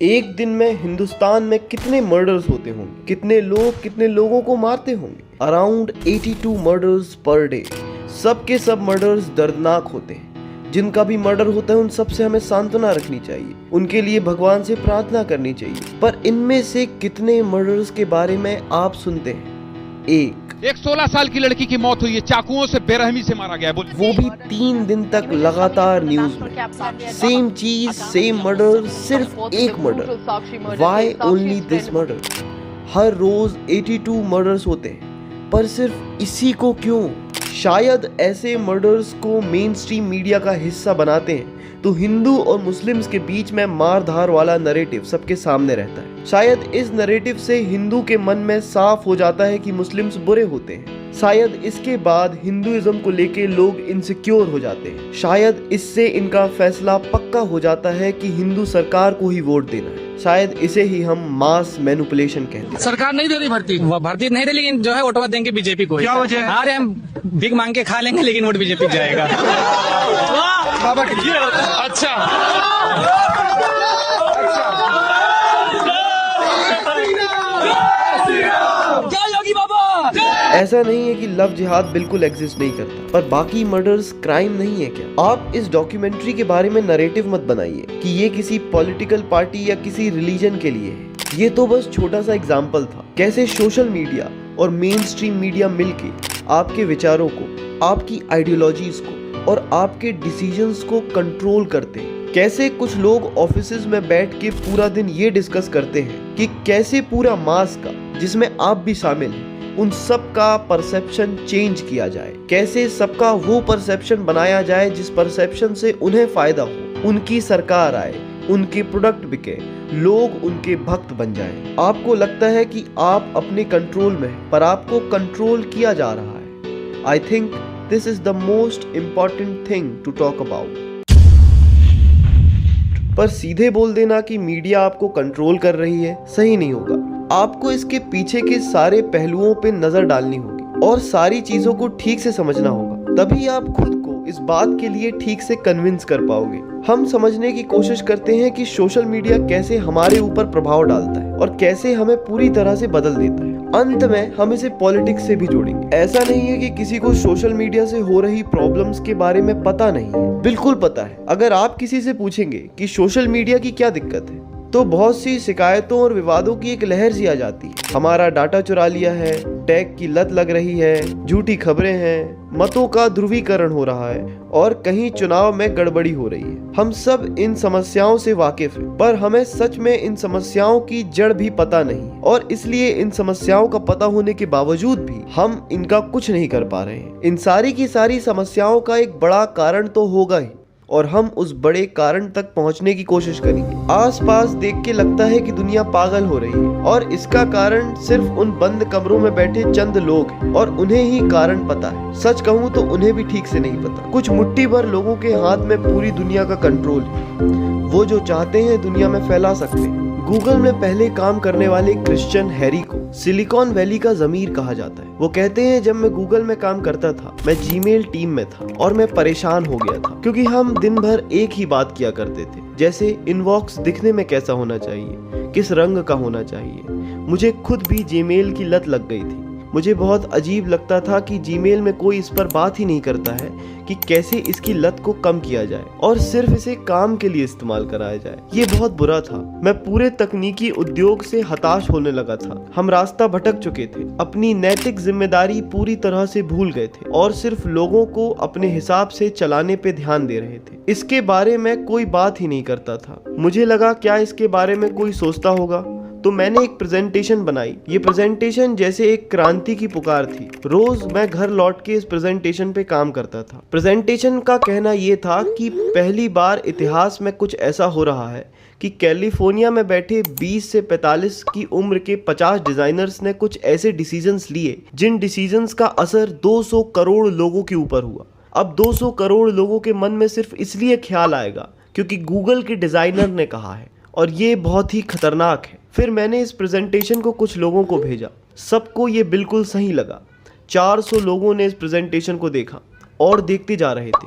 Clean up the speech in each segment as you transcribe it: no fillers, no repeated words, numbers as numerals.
एक दिन में हिंदुस्तान में कितने मर्डर्स होते होंगे, कितने लोग कितने लोगों को मारते होंगे। Around 82 murders per day. सबके सब मर्डर्स दर्दनाक होते हैं। जिनका भी मर्डर होता है उन सब से हमें सांत्वना रखनी चाहिए, उनके लिए भगवान से प्रार्थना करनी चाहिए। पर इनमें से कितने मर्डर्स के बारे में आप सुनते हैं? एक 16 साल की लड़की की मौत हुई है, चाकुओं से बेरहमी से मारा गया। वो भी 3 दिन तक लगातार न्यूज में। सेम चीज, सेम मर्डर, सिर्फ एक मर्डर। Why only this murder? हर रोज 82 मर्डर्स होते हैं, पर सिर्फ इसी को क्यों? शायद ऐसे मर्डर्स को मेन स्ट्रीम मीडिया का हिस्सा बनाते हैं तो हिंदू और मुस्लिम्स के बीच में मार धार वाला नैरेटिव सबके सामने रहता है। शायद इस नैरेटिव से हिंदू के मन में साफ हो जाता है कि मुस्लिम्स बुरे होते हैं। शायद इसके बाद हिंदुइज्म को लेके लोग इनसिक्योर हो जाते हैं। शायद इससे इनका फैसला पक्का हो जाता है कि हिंदू सरकार को ही वोट देना है। शायद इसे ही हम मास मैनिपुलेशन कहते हैं। सरकार नहीं दे रही भर्ती नहीं दे, लेकिन जो है वोट देंगे बीजेपी को। क्या वजह है? अरे हम भीख मांग के खा लेंगे लेकिन वोट बीजेपी जाएगा। बाबा अच्छा ऐसा नहीं है कि लव जिहाद बिल्कुल एग्जिस्ट नहीं करता, पर बाकी मर्डर्स क्राइम नहीं है क्या? आप इस डॉक्यूमेंट्री के बारे में नैरेटिव मत बनाइए कि ये किसी पॉलिटिकल पार्टी या किसी रिलीजन के लिए है। ये तो बस छोटा सा एग्जाम्पल था, कैसे सोशल मीडिया और मेन स्ट्रीम मीडिया मिलके आपके विचारों को, आपकी आइडियोलॉजीज को और आपके डिसीजंस को कंट्रोल करते हैं। कैसे कुछ लोग ऑफिसेज में बैठ के पूरा दिन ये डिस्कस करते हैं कि कैसे पूरा मास का, जिसमें आप भी शामिल हैं, उन सब का परसेप्शन चेंज किया जाए। कैसे सबका वो परसेप्शन बनाया जाए जिस परसेप्शन से उन्हें फायदा हो, उनकी सरकार आए, उनके प्रोडक्ट बिके, लोग उनके भक्त बन जाएं। आपको लगता है कि आप अपने कंट्रोल में हैं, पर आपको कंट्रोल किया जा रहा है। I think this is the most important thing to talk about. पर सीधे बोल देना कि मीडिया आपको कंट्रोल कर रही है सही नहीं होगा। आपको इसके पीछे के सारे पहलुओं पे नजर डालनी होगी और सारी चीजों को ठीक से समझना होगा, तभी आप खुद को इस बात के लिए ठीक से कन्विंस कर पाओगे। हम समझने की कोशिश करते हैं कि सोशल मीडिया कैसे हमारे ऊपर प्रभाव डालता है और कैसे हमें पूरी तरह से बदल देता है। अंत में हम इसे पॉलिटिक्स से भी जोड़ेंगे। ऐसा नहीं है कि किसी को सोशल मीडिया से हो रही प्रॉब्लम्स के बारे में पता नहीं है, बिल्कुल पता है। अगर आप किसी से पूछेंगे कि सोशल मीडिया की क्या दिक्कत है, तो बहुत सी शिकायतों और विवादों की एक लहर सी आ जाती है। हमारा डाटा चुरा लिया है, टैग की लत लग रही है, झूठी खबरें हैं, मतों का ध्रुवीकरण हो रहा है और कहीं चुनाव में गड़बड़ी हो रही है। हम सब इन समस्याओं से वाकिफ हैं, पर हमें सच में इन समस्याओं की जड़ भी पता नहीं और इसलिए इन समस्याओं का पता होने के बावजूद भी हम इनका कुछ नहीं कर पा रहे हैं। इन सारी की सारी समस्याओं का एक बड़ा कारण तो होगा ही और हम उस बड़े कारण तक पहुंचने की कोशिश करेंगे। आसपास देख के लगता है कि दुनिया पागल हो रही है और इसका कारण सिर्फ उन बंद कमरों में बैठे चंद लोग हैं और उन्हें ही कारण पता है। सच कहूँ तो उन्हें भी ठीक से नहीं पता। कुछ मुट्ठी भर लोगों के हाथ में पूरी दुनिया का कंट्रोल है। वो जो चाहते हैं दुनिया में फैला सकते हैं। गूगल में पहले काम करने वाले क्रिश्चियन हैरी को सिलिकॉन वैली का ज़मीर कहा जाता है। वो कहते हैं, जब मैं गूगल में काम करता था मैं जीमेल टीम में था और मैं परेशान हो गया था क्योंकि हम दिन भर एक ही बात किया करते थे, जैसे इनबॉक्स दिखने में कैसा होना चाहिए, किस रंग का होना चाहिए। मुझे खुद भी जीमेल की लत लग गई थी। मुझे बहुत अजीब लगता था कि जीमेल में कोई इस पर बात ही नहीं करता है कि कैसे इसकी लत को कम किया जाए और सिर्फ इसे काम के लिए इस्तेमाल कराया जाए। ये बहुत बुरा था। मैं पूरे तकनीकी उद्योग से हताश होने लगा था। हम रास्ता भटक चुके थे, अपनी नैतिक जिम्मेदारी पूरी तरह से भूल गए थे और सिर्फ लोगों को अपने हिसाब से चलाने पे ध्यान दे रहे थे। इसके बारे में कोई बात ही नहीं करता था। मुझे लगा क्या इसके बारे में कोई सोचता होगा, तो मैंने एक प्रेजेंटेशन बनाई। ये प्रेजेंटेशन जैसे एक क्रांति की पुकार थी। रोज मैं घर लौट के इस प्रेजेंटेशन पे काम करता था। प्रेजेंटेशन का कहना ये था कि पहली बार इतिहास में कुछ ऐसा हो रहा है कि कैलिफोर्निया में बैठे 20 से 45 की उम्र के 50 डिजाइनर्स ने कुछ ऐसे डिसीजंस लिए जिन डिसीजंस का असर 200 करोड़ लोगों के ऊपर हुआ। अब 200 करोड़ लोगों के मन में सिर्फ इसलिए ख्याल आएगा क्योंकि गूगल के डिजाइनर ने कहा है और ये बहुत ही खतरनाक है। फिर मैंने इस प्रेजेंटेशन को कुछ लोगों को भेजा। सबको ये बिल्कुल सही लगा। 400 लोगों ने इस प्रेजेंटेशन को देखा और देखते जा रहे थे।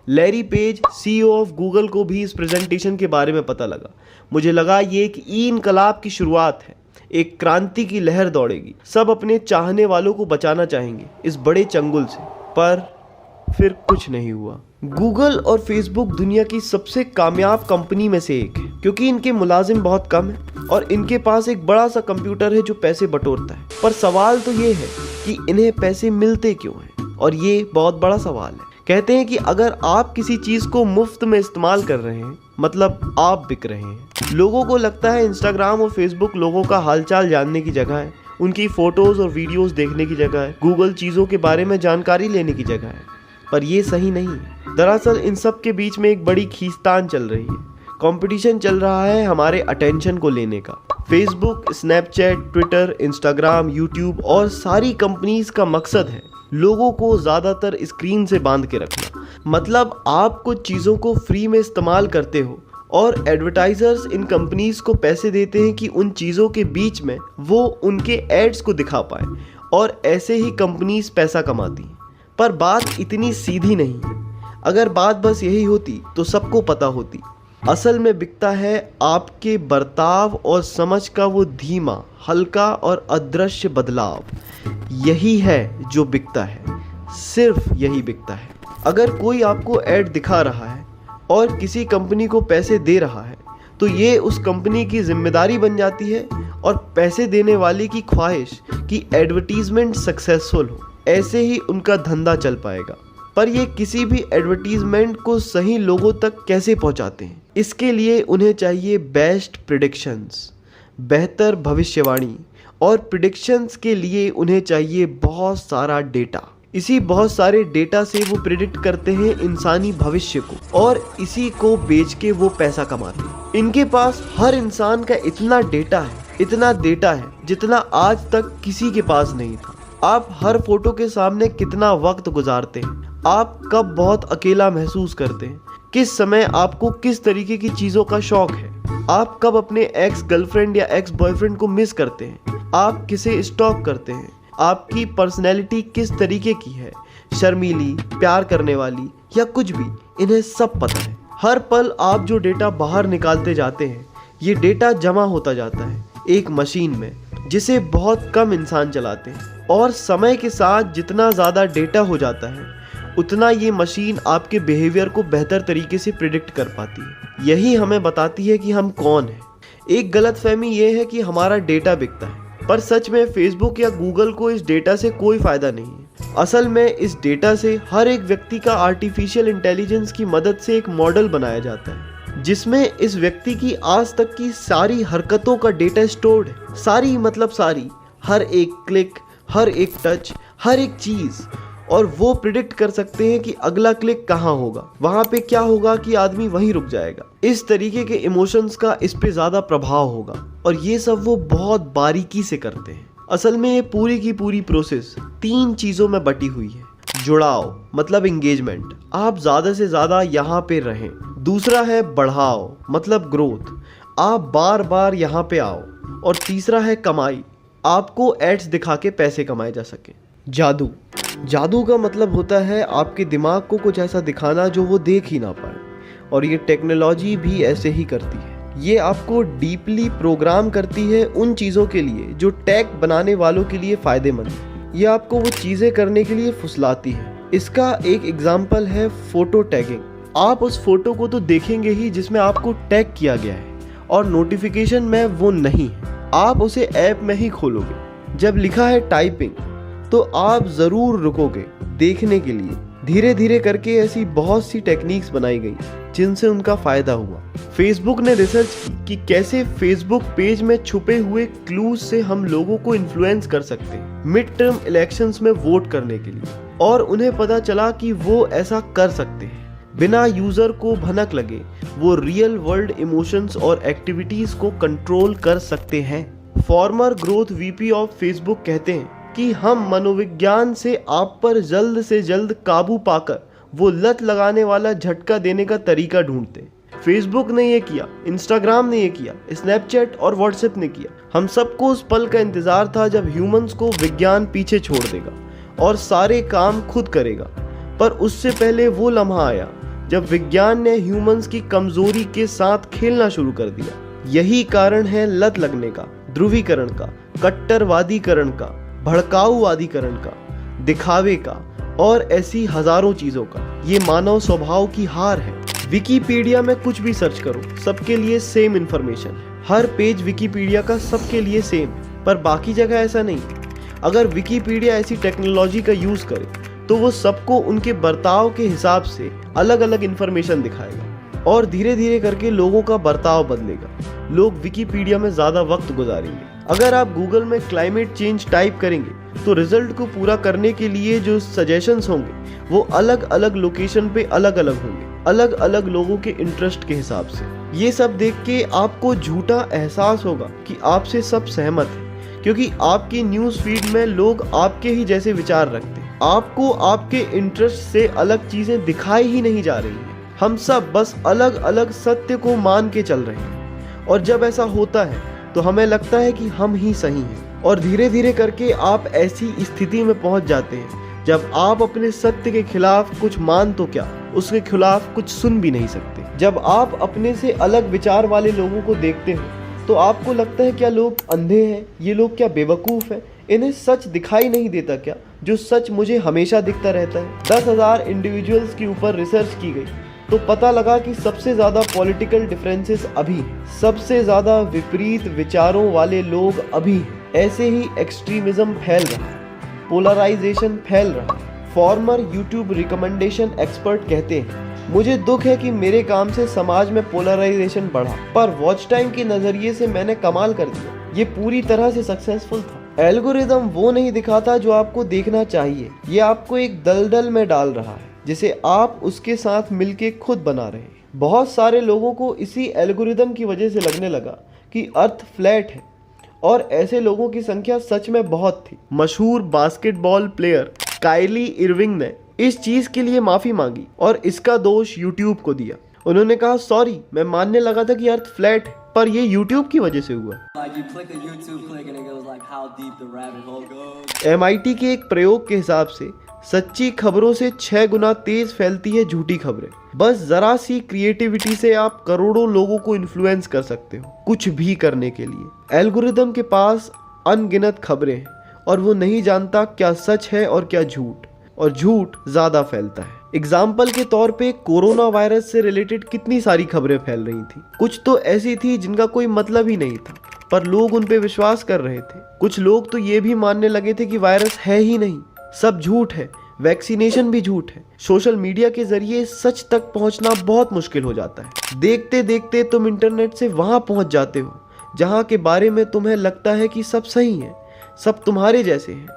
Larry page CEO of Google को भी इस प्रेजेंटेशन के बारे में पता लगा। मुझे लगा ये एक इनकलाब की शुरुआत है, एक क्रांति की लहर दौड़ेगी, सब अपने चाहने वालों को बचाना चाहेंगे इस बड़े चंगुल से। पर फिर कुछ नहीं हुआ। गूगल और फेसबुक दुनिया की सबसे कामयाब कंपनी में से एक है, क्योंकि इनके मुलाजिम बहुत कम हैं और इनके पास एक बड़ा सा कंप्यूटर है जो पैसे बटोरता है। पर सवाल तो ये है कि इन्हें पैसे मिलते क्यों हैं, और ये बहुत बड़ा सवाल है। कहते हैं कि अगर आप किसी चीज को मुफ्त में इस्तेमाल कर रहे हैं, मतलब आप बिक रहे हैं। लोगों को लगता है इंस्टाग्राम और फेसबुक लोगों का हालचाल जानने की जगह है, उनकी फोटोज और वीडियोस देखने की जगह है, गूगल चीजों के बारे में जानकारी लेने की जगह है। पर ये सही नहीं है। दरअसल इन सब के बीच में एक बड़ी खींचतान चल रही है। कंपटीशन चल रहा है हमारे अटेंशन को लेने का। Facebook, Snapchat, Twitter, Instagram, YouTube और सारी कंपनीज का मकसद है लोगों को ज़्यादातर स्क्रीन से बांध के रखना। मतलब आप कुछ चीज़ों को फ्री में इस्तेमाल करते हो और एडवर्टाइजर्स इन कंपनीज को पैसे देते हैं कि उन चीज़ों के बीच में वो उनके एड्स को दिखा पाए, और ऐसे ही कंपनीज पैसा कमाती हैं। पर बात इतनी सीधी नहीं है। अगर बात बस यही होती तो सबको पता होती। असल में बिकता है आपके बर्ताव और समझ का वो धीमा, हल्का और अदृश्य बदलाव। यही है जो बिकता है, सिर्फ यही बिकता है। अगर कोई आपको ऐड दिखा रहा है और किसी कंपनी को पैसे दे रहा है, तो ये उस कंपनी की जिम्मेदारी बन जाती है और पैसे देने वाले की ख्वाहिश कि एडवर्टीजमेंट सक्सेसफुल हो। ऐसे ही उनका धंधा चल पाएगा। पर ये किसी भी एडवर्टीजमेंट को सही लोगों तक कैसे पहुंचाते हैं? इसके लिए उन्हें चाहिए बेस्ट प्रेडिक्शंस, बेहतर भविष्यवाणी, और प्रेडिक्शंस के लिए उन्हें चाहिए बहुत सारा डेटा। इसी बहुत सारे डेटा से वो प्रेडिक्ट करते हैं इंसानी भविष्य को, और इसी को बेच के वो पैसा कमाते हैं। इनके पास हर इंसान का इतना डेटा है जितना आज तक किसी के पास नहीं था। आप हर फोटो के सामने कितना वक्त गुजारते हैं, आप कब बहुत अकेला महसूस करते हैं, किस समय आपको किस तरीके की चीज़ों का शौक है, आप कब अपने एक्स गर्लफ्रेंड या एक्स बॉयफ्रेंड को मिस करते हैं, आप किसे स्टॉक करते हैं, आपकी पर्सनैलिटी किस तरीके की है, शर्मीली, प्यार करने वाली या कुछ भी, इन्हें सब पता है। हर पल आप जो डेटा बाहर निकालते जाते हैं, ये डेटा जमा होता जाता है एक मशीन में, जिसे बहुत कम इंसान चलाते हैं। और समय के साथ जितना ज़्यादा डेटा हो जाता है, उतना ये मशीन आपके बिहेवियर को बेहतर तरीके से प्रिडिक्ट कर पाती है। यही हमें बताती है कि हम कौन हैं। एक गलतफहमी ये है कि हमारा डेटा बिकता है, पर सच में फेसबुक या गूगल को इस डेटा से कोई फ़ायदा नहीं है। असल में इस डेटा से हर एक व्यक्ति का आर्टिफिशियल इंटेलिजेंस की मदद से एक मॉडल बनाया जाता है, जिसमें इस व्यक्ति की आज तक की सारी हरकतों का डेटा स्टोर्ड है। सारी मतलब सारी, हर एक क्लिक, हर एक टच, हर एक चीज़। और वो प्रिडिक्ट कर सकते हैं कि अगला क्लिक कहाँ होगा, वहाँ पे क्या होगा कि आदमी वहीं रुक जाएगा। इस तरीके के इमोशंस का इस पे ज़्यादा प्रभाव होगा, और ये सब वो बहुत बारीकी से करते हैं। असल में ये पूरी की पूरी प्रोसेस 3 चीज़ों में बटी हुई है। जुड़ाव मतलब इंगेजमेंट, आप ज़्यादा से ज़्यादा यहाँ पे रहें। दूसरा है बढ़ाव मतलब ग्रोथ, आप बार बार यहाँ पे आओ। और तीसरा है कमाई, आपको एड्स दिखा के पैसे कमाए जा सके। जादू का मतलब होता है आपके दिमाग को कुछ ऐसा दिखाना जो वो देख ही ना पाए, और ये टेक्नोलॉजी भी ऐसे ही करती है। ये आपको डीपली प्रोग्राम करती है उन चीज़ों के लिए जो टैग बनाने वालों के लिए फ़ायदेमंद है। ये आपको वो चीज़ें करने के लिए फुसलाती है। इसका एक एग्जाम्पल है फ़ोटो टैगिंग। आप उस फोटो को तो देखेंगे ही जिसमें आपको टैग किया गया है, और नोटिफिकेशन में वो नहीं है। आप उसे ऐप में ही खोलोगे। जब लिखा है टाइपिंग, तो आप ज़रूर रुकोगे देखने के लिए। धीरे धीरे करके ऐसी बहुत सी टेक्निक्स बनाई गई जिनसे उनका फ़ायदा हुआ। फेसबुक ने रिसर्च की कि कैसे फेसबुक पेज में छुपे हुए क्लूज से हम लोगों को इन्फ्लुएंस कर सकते हैं मिड टर्म इलेक्शंस में वोट करने के लिए। और उन्हें पता चला कि वो ऐसा कर सकते हैं बिना यूज़र को भनक लगे। वो रियल वर्ल्ड इमोशंस और एक्टिविटीज़ को कंट्रोल कर सकते हैं। Farmer growth VP of Facebook कहते हैं कि हम मनोविज्ञान से आप पर जल्द से जल्द काबू पाकर वो लत लगाने वाला झटका देने का तरीका ढूंढते हैं। फेसबुक ने ये किया, इंस्टाग्राम ने ये किया, स्नैपचैट और व्हाट्सएप ने किया। हम सबको उस पल का इंतज़ार था जब ह्यूमंस को विज्ञान पीछे छोड़ देगा और सारे काम खुद करेगा। पर उससे पहले वो लम्हा आया जब विज्ञान ने ह्यूमंस की कमजोरी के साथ खेलना शुरू कर दिया। यही कारण है लत लगने का, ध्रुवीकरण का, कट्टरवादीकरण का, भड़काऊवादीकरण का, दिखावे का और ऐसी हजारों चीजों का। ये मानव स्वभाव की हार है। विकिपीडिया में कुछ भी सर्च करो, सबके लिए सेम इन्फॉर्मेशन। हर पेज विकिपीडिया का सबके लिए सेम, पर बाकी जगह ऐसा नहीं। अगर विकिपीडिया ऐसी टेक्नोलॉजी का यूज करे तो वो सबको उनके बर्ताव के हिसाब से अलग अलग इन्फॉर्मेशन दिखाएगा और धीरे धीरे करके लोगों का बर्ताव बदलेगा। लोग विकिपीडिया में ज्यादा वक्त गुजारेंगे। अगर आप गूगल में क्लाइमेट चेंज टाइप करेंगे तो रिजल्ट को पूरा करने के लिए जो सजेशंस होंगे वो अलग अलग लोकेशन पे अलग अलग होंगे, अलग अलग लोगों के इंटरेस्ट के हिसाब से। ये सब देख के आपको झूठा एहसास होगा कि आपसे सब सहमत है, क्योंकि आपकी न्यूज़ फीड में लोग आपके ही जैसे विचार रखते हैं। आपको आपके इंटरेस्ट से अलग चीजें दिखाई ही नहीं जा रही हैं। हम सब बस अलग अलग सत्य को मान के चल रहे हैं और जब ऐसा होता है तो हमें लगता है कि हम ही सही हैं और धीरे धीरे करके आप ऐसी स्थिति में पहुंच जाते हैं जब आप अपने सत्य के खिलाफ कुछ मान तो क्या, उसके खिलाफ कुछ सुन भी नहीं सकते। जब आप अपने से अलग विचार वाले लोगों को देखते हो तो आपको लगता है क्या लोग अंधे हैं, ये लोग क्या बेवकूफ़ हैं, इन्हें सच दिखाई नहीं देता क्या, जो सच मुझे हमेशा दिखता रहता है। 10,000 इंडिविजुअल्स के ऊपर रिसर्च की गई तो पता लगा कि सबसे ज़्यादा पॉलिटिकल डिफरेंसेस अभी, सबसे ज़्यादा विपरीत विचारों वाले लोग अभी। ऐसे ही एक्सट्रीमिज्म फैल रहा है, पोलराइजेशन फैल रहा है। फॉर्मर यूट्यूब रिकमेंडेशन एक्सपर्ट कहते हैं, मुझे दुख है कि मेरे काम से समाज में पोलराइजेशन बढ़ा, पर वॉच टाइम के नज़रिए से मैंने कमाल कर दिया। ये पूरी तरह से सक्सेसफुल था। एल्गोरिदम वो नहीं दिखाता जो आपको देखना चाहिए, ये आपको एक दलदल में डाल रहा है जिसे आप उसके साथ मिलके खुद बना रहे हैं। बहुत सारे लोगों को इसी एल्गोरिदम की वजह से लगने लगा कि अर्थ फ्लैट है और ऐसे लोगों की संख्या सच में बहुत थी। मशहूर बास्केटबॉल प्लेयर काइली इरविंग ने इस चीज के लिए माफी मांगी और इसका दोष यूट्यूब को दिया। उन्होंने कहा, सॉरी, मैं मानने लगा था कि अर्थ फ्लैट है, पर ये यूट्यूब की वजह से हुआ। MIT के एक प्रयोग के हिसाब से सच्ची खबरों से 6 गुना तेज फैलती है झूठी खबरें। बस जरा सी क्रिएटिविटी से आप करोड़ों लोगों को इन्फ्लुएंस कर सकते हो कुछ भी करने के लिए। एल्गोरिदम के पास अनगिनत खबरें हैं और वो नहीं जानता क्या सच है और क्या झूठ, और झूठ ज्यादा फैलता है। एग्जाम्पल के तौर पे कोरोना वायरस से रिलेटेड कितनी सारी खबरें फैल रही थी। कुछ तो ऐसी थी जिनका कोई मतलब ही नहीं था, पर लोग उन पे विश्वास कर रहे थे। कुछ लोग तो ये भी मानने लगे थे कि वायरस है ही नहीं, सब झूठ है, वैक्सीनेशन भी झूठ है। सोशल मीडिया के जरिए सच तक पहुंचना बहुत मुश्किल हो जाता है। देखते देखते तुम इंटरनेट से वहां पहुंच जाते हो जहां के बारे में तुम्हें लगता है कि सब सही है, सब तुम्हारे जैसे हैं,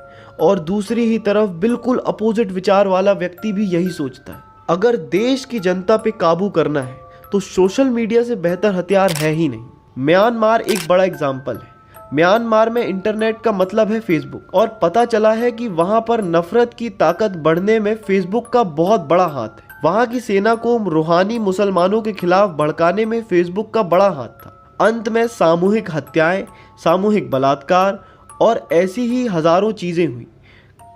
और दूसरी ही तरफ बिल्कुल अपोजिट विचार वाला व्यक्ति भी यही सोचता है। अगर देश की जनता पे काबू करना है तो सोशल मीडिया से बेहतर हथियार है ही नहीं। म्यांमार एक बड़ा एग्जाम्पल है। म्यांमार में इंटरनेट का मतलब है फेसबुक, और पता चला है कि वहां पर नफरत की ताकत बढ़ने में फेसबुक का बहुत बड़ा हाथ है। वहां की सेना को रूहानी मुसलमानों के खिलाफ भड़काने में फेसबुक का बड़ा हाथ था। अंत में सामूहिक हत्याएं, सामूहिक बलात्कार और ऐसी ही हजारों चीजें हुई।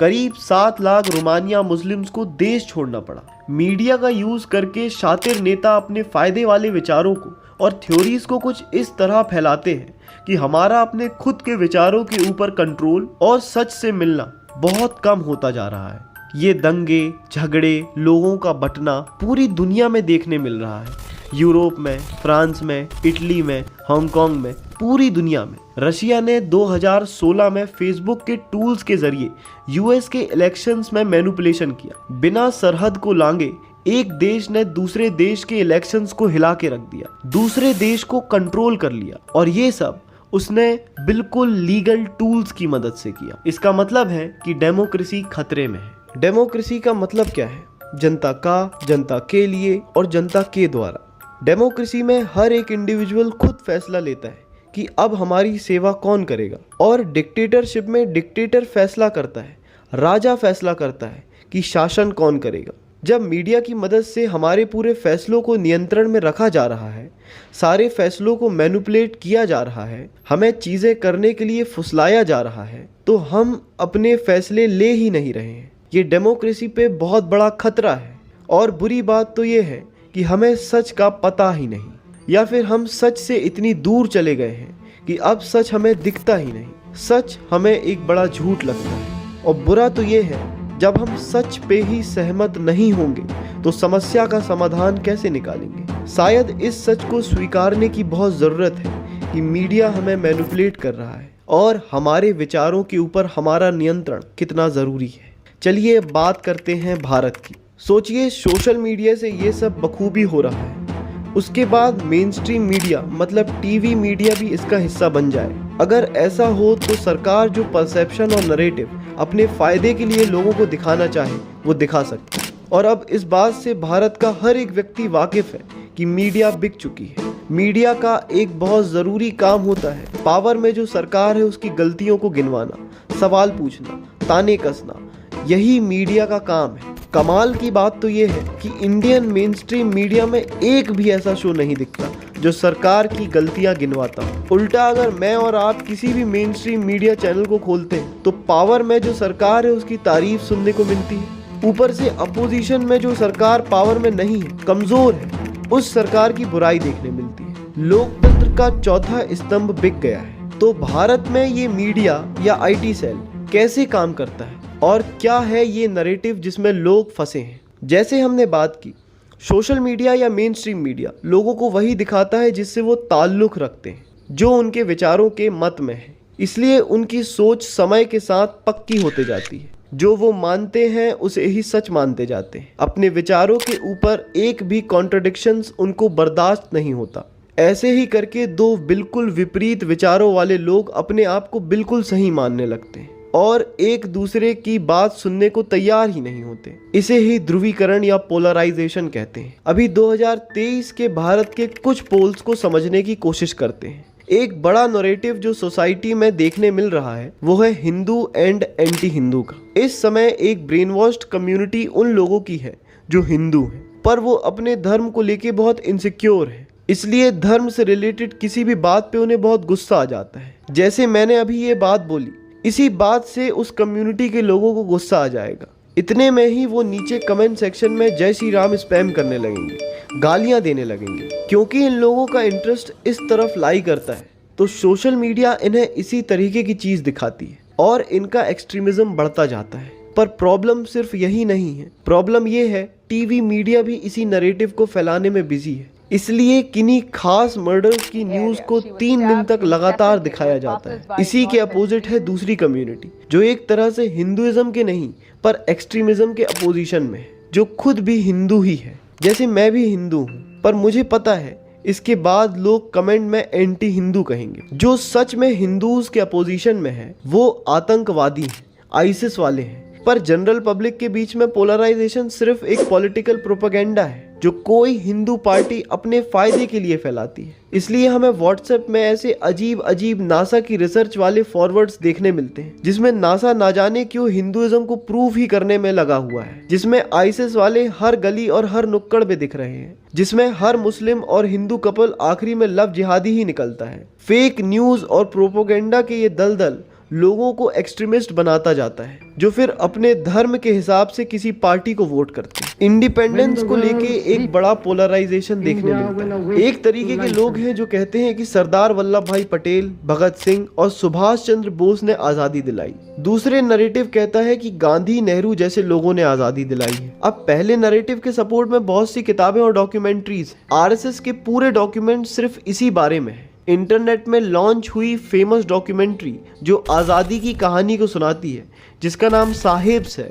करीब 7 लाख रोमानिया मुस्लिम्स को देश छोड़ना पड़ा। मीडिया का यूज करके शातिर नेता अपने फायदे वाले विचारों को और थ्योरीज को कुछ इस तरह फैलाते हैं कि हमारा अपने खुद के विचारों के ऊपर कंट्रोल और सच से मिलना बहुत कम होता जा रहा है। ये दंगे, झगड़े, लोगों का बंटना पूरी दुनिया में देखने मिल रहा है। यूरोप में, फ्रांस में, इटली में, हांगकांग में, पूरी दुनिया में। रशिया ने 2016 में फेसबुक के टूल्स के जरिए यूएस के इलेक्शंस में मैनिपुलेशन किया। बिना सरहद को लांगे एक देश ने दूसरे देश के इलेक्शंस को हिला के रख दिया, दूसरे देश को कंट्रोल कर लिया, और ये सब उसने बिल्कुल लीगल टूल्स की मदद से किया। इसका मतलब है कि डेमोक्रेसी खतरे में है। डेमोक्रेसी का मतलब क्या है? जनता का, जनता के लिए और जनता के द्वारा। डेमोक्रेसी में हर एक इंडिविजुअल खुद फैसला लेता है कि अब हमारी सेवा कौन करेगा, और डिक्टेटरशिप में डिक्टेटर फैसला करता है, राजा फैसला करता है कि शासन कौन करेगा। जब मीडिया की मदद से हमारे पूरे फैसलों को नियंत्रण में रखा जा रहा है, सारे फैसलों को मैनिपुलेट किया जा रहा है, हमें चीज़ें करने के लिए फुसलाया जा रहा है, तो हम अपने फैसले ले ही नहीं रहे हैं। ये डेमोक्रेसी पे बहुत बड़ा खतरा है, और बुरी बात तो ये है कि हमें सच का पता ही नहीं, या फिर हम सच से इतनी दूर चले गए हैं कि अब सच हमें दिखता ही नहीं। सच हमें एक बड़ा झूठ लगता है। और बुरा तो ये है, जब हम सच पे ही सहमत नहीं होंगे तो समस्या का समाधान कैसे निकालेंगे। शायद इस सच को स्वीकारने की बहुत ज़रूरत है कि मीडिया हमें मैनिपुलेट कर रहा है और हमारे विचारों के ऊपर हमारा नियंत्रण कितना ज़रूरी है। चलिए बात करते हैं भारत की। सोचिए, सोशल मीडिया से ये सब बखूबी हो रहा है, उसके बाद मेन स्ट्रीम मीडिया मतलब टीवी मीडिया भी इसका हिस्सा बन जाए। अगर ऐसा हो तो सरकार जो परसेप्शन और नरेटिव अपने फ़ायदे के लिए लोगों को दिखाना चाहे वो दिखा सकती है। और अब इस बात से भारत का हर एक व्यक्ति वाकिफ़ है कि मीडिया बिक चुकी है। मीडिया का एक बहुत ज़रूरी काम होता है पावर में जो सरकार है उसकी गलतियों को गिनवाना, सवाल पूछना, ताने कसना, यही मीडिया का काम है। कमाल की बात तो ये है कि इंडियन मेन स्ट्रीम मीडिया में एक भी ऐसा शो नहीं दिखता जो सरकार की गलतियां गिनवाता हो। उल्टा अगर मैं और आप किसी भी मेन स्ट्रीम मीडिया चैनल को खोलते हैं तो पावर में जो सरकार है उसकी तारीफ सुनने को मिलती है। ऊपर से अपोजिशन में जो सरकार पावर में नहीं है, कमजोर है, उस सरकार की बुराई देखने मिलती है। लोकतंत्र का चौथा स्तंभ बिक गया है। तो भारत में ये मीडिया या आईटी सेल कैसे काम करता है और क्या है ये नैरेटिव जिसमें लोग फंसे हैं। जैसे हमने बात की, सोशल मीडिया या मेन स्ट्रीम मीडिया लोगों को वही दिखाता है जिससे वो ताल्लुक़ रखते हैं, जो उनके विचारों के मत में है। इसलिए उनकी सोच समय के साथ पक्की होते जाती है। जो वो मानते हैं उसे ही सच मानते जाते हैं। अपने विचारों के ऊपर एक भी कॉन्ट्रडिक्शंस उनको बर्दाश्त नहीं होता। ऐसे ही करके दो बिल्कुल विपरीत विचारों वाले लोग अपने आप को बिल्कुल सही मानने लगते हैं और एक दूसरे की बात सुनने को तैयार ही नहीं होते। इसे ही ध्रुवीकरण या पोलराइजेशन कहते हैं। अभी 2023 के भारत के कुछ पोल्स को समझने की कोशिश करते हैं। एक बड़ा नैरेटिव जो सोसाइटी में देखने मिल रहा है वो है हिंदू एंड एंटी हिंदू का। इस समय एक ब्रेन वॉश्ड कम्युनिटी उन लोगों की है जो हिंदू हैं, पर वो अपने धर्म को लेके बहुत इनसिक्योर है। इसलिए धर्म से रिलेटेड किसी भी बात पे उन्हें बहुत गुस्सा आ जाता है। जैसे मैंने अभी ये बात बोली, इसी बात से उस कम्युनिटी के लोगों को गुस्सा आ जाएगा। इतने में ही वो नीचे कमेंट सेक्शन में जय श्री राम स्पैम करने लगेंगे, गालियां देने लगेंगे, क्योंकि इन लोगों का इंटरेस्ट इस तरफ लाई करता है। तो सोशल मीडिया इन्हें इसी तरीके की चीज़ दिखाती है और इनका एक्सट्रीमिज्म बढ़ता जाता है। पर प्रॉब्लम सिर्फ यही नहीं है। प्रॉब्लम ये है टीवी मीडिया भी इसी नैरेटिव को फैलाने में बिजी है। इसलिए किन्हीं खास मर्डर्स की न्यूज़ को 3 दिन तक लगातार दिखाया जाता है। इसी के अपोजिट है दूसरी कम्युनिटी जो एक तरह से हिंदुइज्म के नहीं पर एक्सट्रीमिज्म के अपोजिशन में है, जो खुद भी हिंदू ही है। जैसे मैं भी हिंदू हूँ, पर मुझे पता है इसके बाद लोग कमेंट में एंटी हिंदू कहेंगे। जो सच में हिंदूज के अपोजिशन में है वो आतंकवादी हैं, आईसिस वाले हैं। पर जनरल पब्लिक के बीच में पोलराइजेशन सिर्फ एक पॉलिटिकल प्रोपेगेंडा है जो कोई हिंदू पार्टी अपने फायदे के लिए फैलाती है। इसलिए हमें व्हाट्सएप में ऐसे अजीब अजीब नासा की रिसर्च वाले फॉरवर्ड्स देखने मिलते हैं जिसमें नासा ना जाने क्यों हिंदुइज्म को प्रूव ही करने में लगा हुआ है, जिसमें आईसिस वाले हर गली और हर नुक्कड़ पे दिख रहे हैं, जिसमें हर मुस्लिम और हिंदू कपल आखिरी में लव जिहादी ही निकलता है। फेक न्यूज और प्रोपोगेंडा के ये दलदल लोगों को एक्सट्रीमिस्ट बनाता जाता है, जो फिर अपने धर्म के हिसाब से किसी पार्टी को वोट करते हैं। इंडिपेंडेंस को लेके एक बड़ा पोलराइजेशन देखने मिलता है। एक तरीके के लोग हैं जो कहते हैं कि सरदार वल्लभ भाई पटेल, भगत सिंह और सुभाष चंद्र बोस ने आज़ादी दिलाई। दूसरे नैरेटिव कहता है कि गांधी, नेहरू जैसे लोगों ने आज़ादी दिलाई है। अब पहले नैरेटिव के सपोर्ट में बहुत सी किताबें और डॉक्यूमेंट्रीज, आरएसएस के पूरे डॉक्यूमेंट सिर्फ इसी बारे में है। इंटरनेट में लॉन्च हुई फेमस डॉक्यूमेंट्री जो आज़ादी की कहानी को सुनाती है, जिसका नाम साहेब्स है,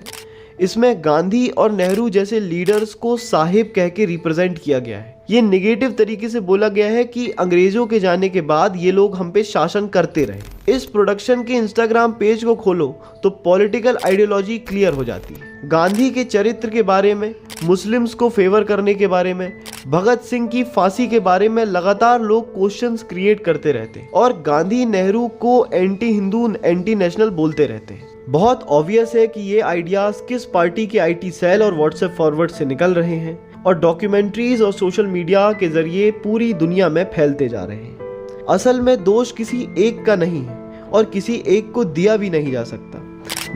इसमें गांधी और नेहरू जैसे लीडर्स को साहेब कह के रिप्रेजेंट किया गया है। ये नेगेटिव तरीके से बोला गया है कि अंग्रेजों के जाने के बाद ये लोग हम पे शासन करते रहे। इस प्रोडक्शन के इंस्टाग्राम पेज को खोलो तो पॉलिटिकल आइडियोलॉजी क्लियर हो जाती है। गांधी के चरित्र के बारे में, मुस्लिम्स को फेवर करने के बारे में, भगत सिंह की फांसी के बारे में लगातार लोग क्वेश्चंस क्रिएट करते रहते हैं और गांधी, नेहरू को एंटी हिंदू, एंटी नेशनल बोलते रहते हैं। बहुत ऑब्वियस है कि ये आइडियाज किस पार्टी के आईटी सेल और व्हाट्सएप फॉरवर्ड से निकल रहे हैं और डॉक्यूमेंट्रीज और सोशल मीडिया के जरिए पूरी दुनिया में फैलते जा रहे हैं। असल में दोष किसी एक का नहीं है और किसी एक को दिया भी नहीं जा सकता।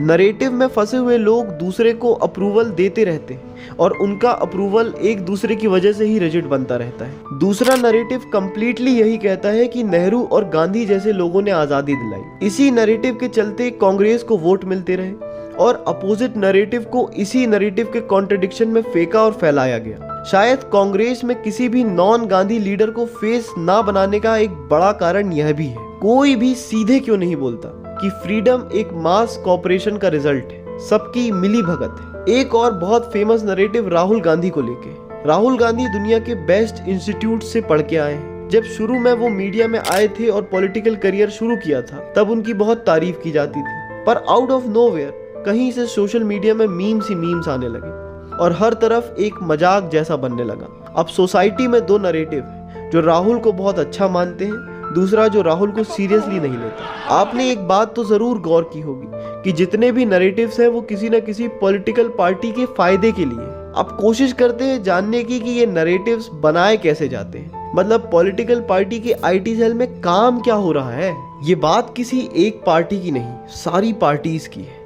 नरेटिव में फंसे हुए लोग दूसरे को अप्रूवल देते रहते हैं और उनका अप्रूवल एक दूसरे की वजह से ही रिजिड बनता रहता है। दूसरा नरेटिव कंप्लीटली यही कहता है कि नेहरू और गांधी जैसे लोगों ने आजादी दिलाई। इसी नरेटिव के चलते कांग्रेस को वोट मिलते रहे और अपोजिट नरेटिव को इसी नरेटिव के कॉन्ट्रडिक्शन में फेंका और फैलाया गया। शायद कांग्रेस में किसी भी नॉन गांधी लीडर को फेस ना बनाने का एक बड़ा कारण यह भी है, कोई भी सीधे क्यों नहीं बोलता कि फ्रीडम एक मास कॉपरेशन का रिजल्ट है, सबकी मिली भगत है। एक और बहुत फेमस नरेटिव राहुल गांधी को लेके। राहुल गांधी दुनिया के बेस्ट इंस्टीट्यूट से पढ़ के आए हैं। जब शुरू में वो मीडिया में आए थे और पॉलिटिकल करियर शुरू किया था तब उनकी बहुत तारीफ की जाती थी, पर आउट ऑफ नोवेयर कहीं से सोशल मीडिया में मीम्स ही मीम्स आने लगे और हर तरफ एक मजाक जैसा बनने लगा। अब सोसाइटी में दो नरेटिव है, जो राहुल को बहुत अच्छा मानते हैं, दूसरा जो राहुल को सीरियसली नहीं लेता। आपने एक बात तो जरूर गौर की होगी कि जितने भी नरेटिव्स हैं वो किसी न किसी पॉलिटिकल पार्टी के फायदे के लिए। आप कोशिश करते हैं जानने की कि ये नरेटिव्स बनाए कैसे जाते हैं, मतलब पॉलिटिकल पार्टी के आईटी सेल में काम क्या हो रहा है। ये बात किसी एक पार्टी की नहीं, सारी पार्टीज की है,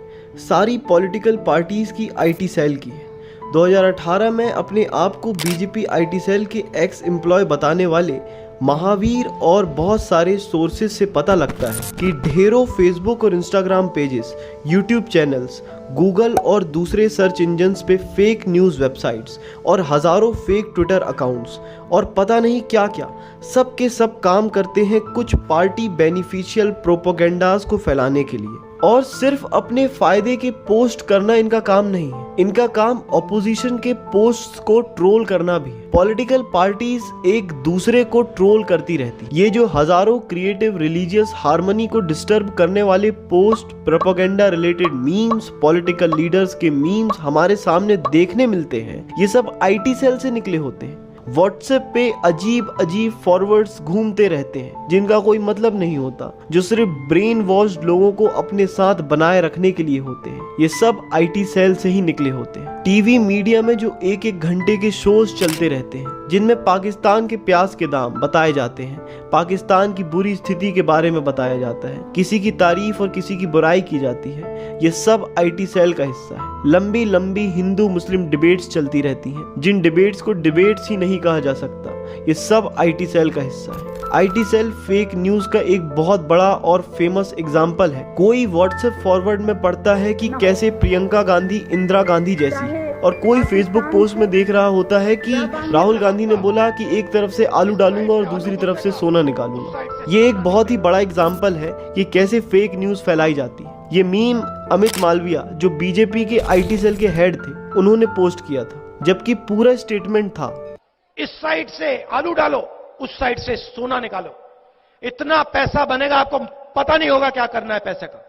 सारी पॉलिटिकल पार्टीज की आईटी सेल की है। 2018 में अपने आप को बीजेपी आईटी सेल के एक्स एम्प्लॉय बताने वाले महावीर और बहुत सारे सोर्सेज से पता लगता है कि ढेरों फेसबुक और Instagram pages, YouTube channels, Google और दूसरे सर्च इंजन्स पे फेक न्यूज़ वेबसाइट्स और हज़ारों फेक ट्विटर अकाउंट्स और पता नहीं क्या क्या सब के सब काम करते हैं कुछ पार्टी बेनिफिशियल प्रोपोगेंडास को फैलाने के लिए। और सिर्फ अपने फायदे के पोस्ट करना इनका काम नहीं है, इनका काम ऑपोजिशन के पोस्ट्स को ट्रोल करना भी है। पॉलिटिकल पार्टीज एक दूसरे को ट्रोल करती रहती। ये जो हजारों क्रिएटिव रिलीजियस हार्मनी को डिस्टर्ब करने वाले post, propaganda related memes, political leaders के मीम्स हमारे सामने देखने मिलते हैं, ये सब आईटी सेल से निकले होते हैं। व्हाट्सएप पे अजीब अजीब फॉरवर्ड्स घूमते रहते हैं जिनका कोई मतलब नहीं होता, जो सिर्फ ब्रेन वॉश्ड लोगों को अपने साथ बनाए रखने के लिए होते हैं। ये सब आईटी सेल से ही निकले होते हैं। टीवी मीडिया में जो एक एक घंटे के शोज चलते रहते हैं जिनमें पाकिस्तान के प्याज के दाम बताए जाते हैं, पाकिस्तान की बुरी स्थिति के बारे में बताया जाता है, किसी की तारीफ और किसी की बुराई की जाती है, ये सब आईटी सेल का हिस्सा है। लंबी लंबी हिंदू मुस्लिम डिबेट्स चलती रहती हैं, जिन डिबेट्स को डिबेट्स ही नहीं कहा जा सकता, ये सब आईटी सेल का हिस्सा है। आईटी सेल फेक न्यूज का एक बहुत बड़ा और फेमस एग्जाम्पल है। कोई व्हाट्सएप फॉरवर्ड में पढ़ता है कि कैसे प्रियंका गांधी इंदिरा गांधी जैसी है, और कोई फेसबुक पोस्ट में देख रहा होता है कि राहुल गांधी ने बोला कि एक तरफ से आलू डालूंगा और दूसरी तरफ से सोना निकालूंगा। ये एक बहुत ही बड़ा एग्जाम्पल है कि कैसे फेक न्यूज फैलाई जाती है। ये मीम अमित मालविया जो बीजेपी के आईटी सेल के हेड थे, उन्होंने पोस्ट किया था, जबकि पूरा स्टेटमेंट था, इस साइड से आलू डालो, उस साइड से सोना निकालो, इतना पैसा बनेगा आपको पता नहीं होगा क्या करना है पैसे का।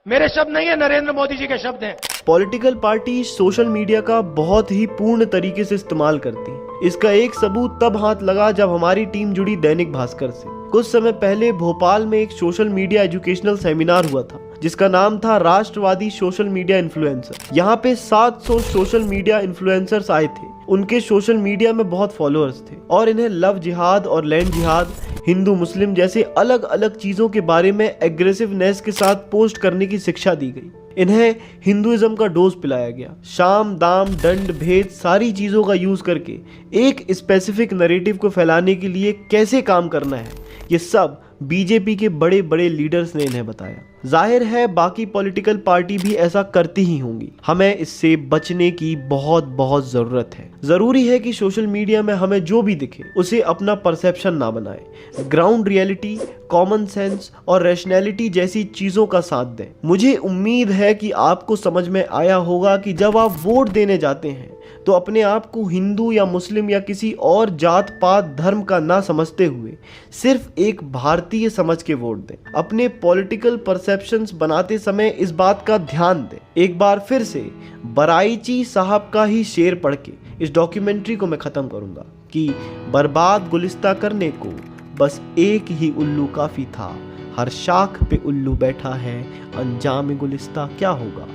मेरे शब्द नहीं है, नरेंद्र मोदी जी के शब्द हैं। पॉलिटिकल पार्टी सोशल मीडिया का बहुत ही पूर्ण तरीके से इस्तेमाल करती है। इसका एक सबूत तब हाथ लगा जब हमारी टीम जुड़ी दैनिक भास्कर से। कुछ समय पहले भोपाल में एक सोशल मीडिया एजुकेशनल सेमिनार हुआ था जिसका नाम था राष्ट्रवादी सोशल मीडिया इन्फ्लुएंसर। यहाँ पे 700 सोशल मीडिया इन्फ्लुएंसर्स आए थे। उनके सोशल मीडिया में बहुत फॉलोअर्स थे और इन्हें लव जिहाद और लैंड जिहाद, हिंदू मुस्लिम जैसे अलग अलग चीजों के बारे में एग्रेसिवनेस के साथ पोस्ट करने की शिक्षा दी गई। इन्हें हिंदुइज्म का डोज पिलाया गया। शाम दाम दंड भेद सारी चीजों का यूज करके एक स्पेसिफिक नैरेटिव को फैलाने के लिए कैसे काम करना है, ये सब बीजेपी के बड़े बड़े लीडर्स ने इन्हें बताया। जाहिर है बाकी पॉलिटिकल पार्टी भी ऐसा करती ही होंगी। हमें इससे बचने की बहुत बहुत जरूरत है। जरूरी है कि सोशल मीडिया में हमें जो भी दिखे उसे अपना परसेप्शन ना बनाए। ग्राउंड रियलिटी, कॉमन सेंस और रैशनैलिटी जैसी चीजों का साथ दें। मुझे उम्मीद है कि आपको समझ में आया होगा कि जब आप वोट देने जाते हैं तो अपने आप को हिंदू या मुस्लिम या किसी और जात पात धर्म का ना समझते हुए सिर्फ एक भारतीय समझ के वोट दें। अपने पॉलिटिकल परसेप्शंस बनाते समय इस बात का ध्यान दें। एक बार फिर से बराइची साहब का ही शेर पढ़ के इस डॉक्यूमेंट्री को मैं खत्म करूंगा कि बर्बाद गुलिस्ता करने को बस एक ही उल्लू काफी था, हर शाख पे उल्लू बैठा है, अंजाम गुलिस्ता क्या होगा।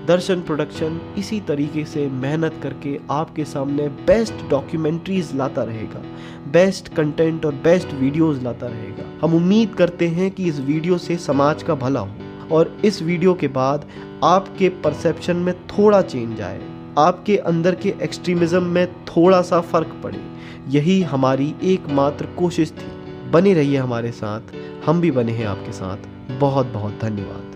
दर्शन प्रोडक्शन इसी तरीके से मेहनत करके आपके सामने बेस्ट डॉक्यूमेंट्रीज लाता रहेगा, बेस्ट कंटेंट और बेस्ट वीडियोस लाता रहेगा। हम उम्मीद करते हैं कि इस वीडियो से समाज का भला हो और इस वीडियो के बाद आपके परसेप्शन में थोड़ा चेंज आए, आपके अंदर के एक्सट्रीमिज्म में थोड़ा सा फर्क पड़े। यही हमारी एकमात्र कोशिश थी। बने रहिए हमारे साथ, हम भी बने हैं आपके साथ। बहुत बहुत धन्यवाद।